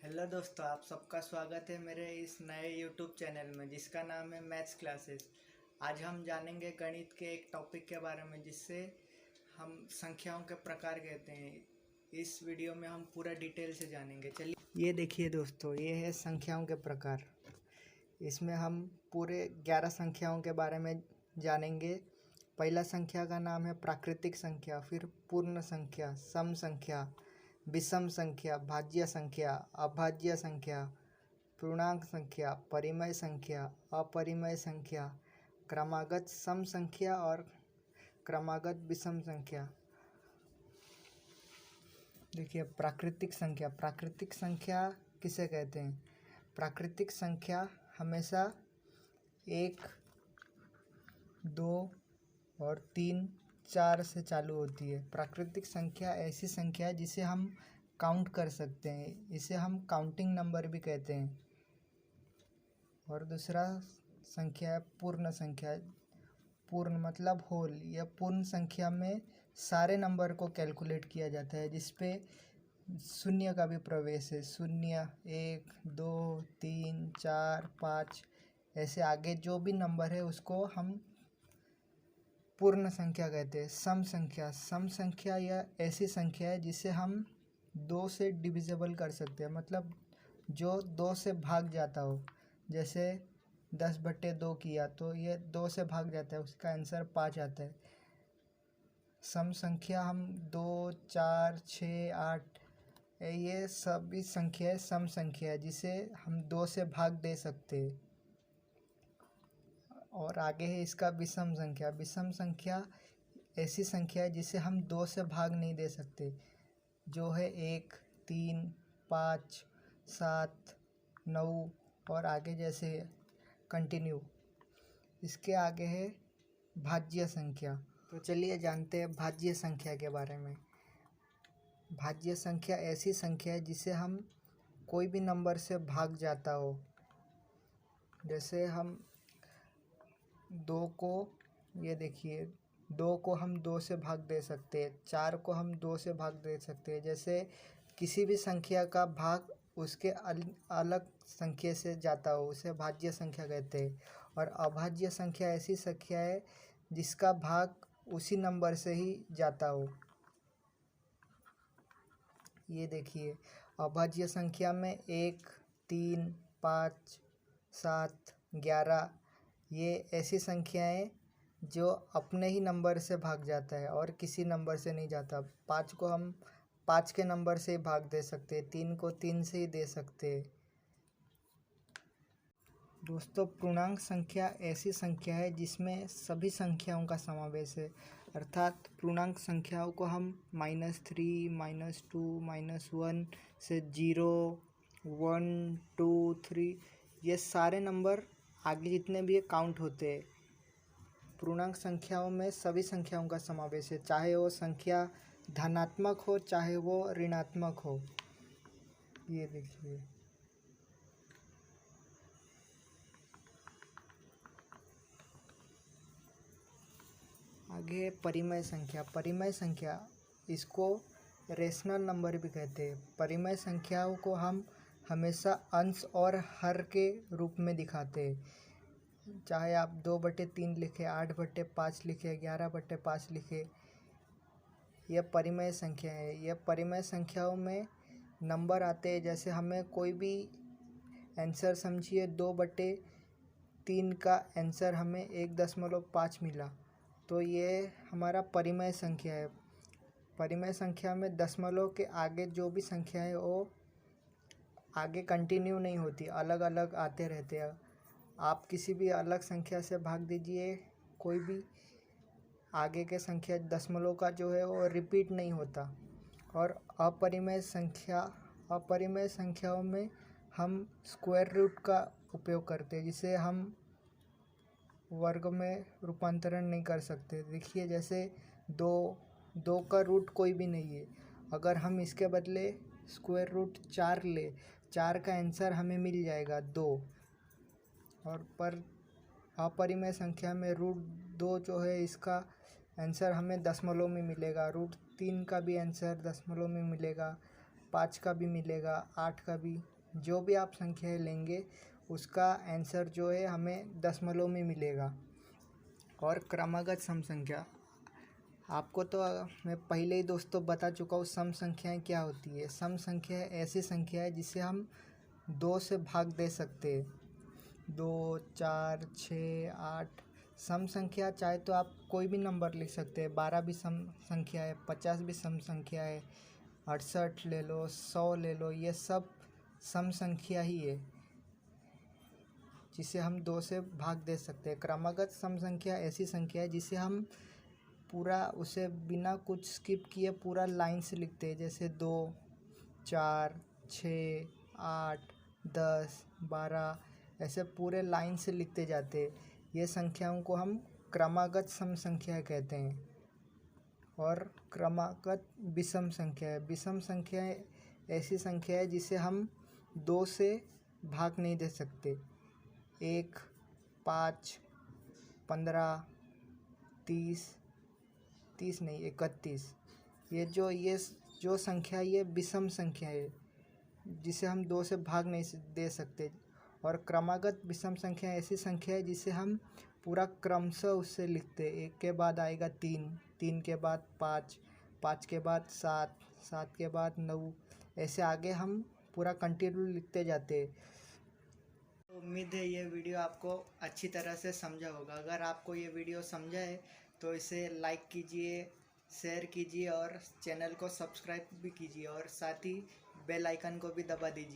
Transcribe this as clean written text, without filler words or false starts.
Hello दोस्तों, आप सबका स्वागत है मेरे इस नए यूट्यूब चैनल में जिसका नाम है मैथ्स क्लासेस। आज हम जानेंगे गणित के एक टॉपिक के बारे में जिससे हम संख्याओं के प्रकार कहते हैं। इस वीडियो में हम पूरा डिटेल से जानेंगे। चलिए, ये देखिए दोस्तों, ये है संख्याओं के प्रकार। इसमें हम पूरे 11 संख्याओं के बारे में जानेंगे। पहला संख्या का नाम है प्राकृतिक संख्या, फिर पूर्ण संख्या, सम संख्या, विषम संख्या, भाज्य संख्या, अभाज्य संख्या, पूर्णांक संख्या, परिमेय संख्या, अपरिमेय संख्या, क्रमागत सम संख्या और क्रमागत विषम संख्या। देखिए, प्राकृतिक संख्या। प्राकृतिक संख्या किसे कहते हैं? प्राकृतिक संख्या हमेशा 1, 2 और 3, 4 से चालू होती है। प्राकृतिक संख्या ऐसी संख्या है जिसे हम काउंट कर सकते हैं, इसे हम काउंटिंग नंबर भी कहते हैं। और दूसरा संख्या है पूर्ण संख्या। पूर्ण मतलब होल। यह पूर्ण संख्या में सारे नंबर को कैलकुलेट किया जाता है जिसपे शून्य का भी प्रवेश है। 0, 1, 2, 3, 4, 5 ऐसे आगे जो भी नंबर है उसको हम पूर्ण संख्या कहते हैं। सम संख्या। सम संख्या यह ऐसी संख्या है जिसे हम 2 से डिविजिबल कर सकते हैं, मतलब जो 2 से भाग जाता हो। जैसे 10/2 किया तो ये 2 से भाग जाता है, उसका आंसर 5 आता है। सम संख्या हम 2, 4, 6, 8 ये सभी संख्याएं सम संख्या है जिसे हम 2 से भाग दे सकते हैं। और आगे है इसका विषम संख्या। विषम संख्या ऐसी संख्या है जिसे हम 2 से भाग नहीं दे सकते, जो है 1, 3, 5, 7, 9 और आगे जैसे कंटिन्यू। इसके आगे है भाज्य संख्या। तो चलिए जानते हैं भाज्य संख्या के बारे में। भाज्य संख्या ऐसी संख्या है जिसे हम कोई भी नंबर से भाग जाता हो। जैसे हम 2 को, ये देखिए, 2 को हम 2 से भाग दे सकते हैं, 4 को हम 2 से भाग दे सकते हैं। जैसे किसी भी संख्या का भाग उसके अलग संख्या से जाता हो उसे भाज्य संख्या कहते हैं। और अभाज्य संख्या ऐसी संख्या है जिसका भाग उसी नंबर से ही जाता हो। ये देखिए, अभाज्य संख्या में 1, 3, 5, 7, 11 ये ऐसी संख्याएं जो अपने ही नंबर से भाग जाता है और किसी नंबर से नहीं जाता। 5 को हम 5 के नंबर से ही भाग दे सकते हैं, 3 को 3 से ही दे सकते हैं। दोस्तों, पूर्णांक संख्या ऐसी संख्या है जिसमें सभी संख्याओं का समावेश है। अर्थात पूर्णांक संख्याओं को हम -3, -2, -1 से 0, 1, 2, 3 ये सारे नंबर आगे जितने भी काउंट होते हैं। पूर्णांक संख्याओं में सभी संख्याओं का समावेश है, चाहे वो संख्या धनात्मक हो चाहे वो ऋणात्मक हो। ये देखिए, आगे परिमेय संख्या। परिमेय संख्या, इसको रेशनल नंबर भी कहते हैं। परिमेय संख्याओं को हम हमेशा अंश और हर के रूप में दिखाते हैं। चाहे आप 2/3 लिखे, 8/5 लिखे, 11/5 लिखे, यह परिमेय संख्या है। यह परिमेय संख्याओं में नंबर आते हैं। जैसे हमें कोई भी आंसर, समझिए 2/3 का आंसर हमें 1.5 मिला, तो ये हमारा परिमेय संख्या है। परिमेय संख्या में दशमलव के आगे जो भी संख्या है वो आगे कंटिन्यू नहीं होती, अलग अलग आते रहते हैं। आप किसी भी अलग संख्या से भाग दीजिए, कोई भी आगे के संख्या दशमलव का जो है वो रिपीट नहीं होता। और अपरिमेय संख्याओं में हम स्क्वायर रूट का उपयोग करते हैं, जिसे हम वर्ग में रूपांतरण नहीं कर सकते। देखिए, जैसे 2 का रूट कोई भी नहीं है, अगर हम इसके बदले स्क्वायर रूट 4 ले, 4 का आंसर हमें मिल जाएगा 2। और पर अपरिमेय संख्या में √2 जो है इसका आंसर हमें दशमलव में मिलेगा। √3 का भी आंसर दशमलव में मिलेगा, 5 का भी मिलेगा, 8 का भी। जो भी आप संख्याएं लेंगे उसका आंसर जो है हमें दशमलव में मिलेगा। और क्रमागत सम संख्या, आपको तो मैं पहले ही दोस्तों बता चुका हूँ सम संख्याएं क्या होती है। सम संख्या ऐसी संख्या है जिसे हम 2 से भाग दे सकते हैं। 2, 4, 6, 8। सम संख्या चाहे तो आप कोई भी नंबर लिख सकते हैं। 12 भी सम संख्या है, 50 भी सम संख्या है, 68 ले लो, 100 ले लो, ये सब सम संख्या ही है जिसे हम 2 से भाग दे सकते हैं। क्रमागत सम संख्या ऐसी संख्या है जिसे हम पूरा उसे बिना कुछ स्किप किए पूरा लाइन से लिखते हैं। जैसे 2, 4, 6, 8, 10, 12 ऐसे पूरे लाइन से लिखते जाते हैं। ये संख्याओं को हम क्रमागत सम संख्या कहते हैं। और क्रमागत विषम संख्या है। विषम संख्या ऐसी संख्या है जिसे हम 2 से भाग नहीं दे सकते। 1, 5, 15, 30 नहीं 31। ये जो संख्या ये विषम संख्या है जिसे हम 2 से भाग नहीं दे सकते। और क्रमागत विषम संख्या ऐसी संख्या है जिसे हम पूरा क्रमशः उससे लिखते हैं। 1 के बाद आएगा 3, 3 के बाद 5, 5 के बाद 7, 7 के बाद 9, ऐसे आगे हम पूरा कंटिन्यू लिखते जाते हैं। उम्मीद है ये वीडियो आपको अच्छी तरह से समझा होगा। अगर आपको ये वीडियो समझा है तो इसे लाइक कीजिए, शेयर कीजिए और चैनल को सब्सक्राइब भी कीजिए और साथ ही बेल आइकन को भी दबा दीजिए।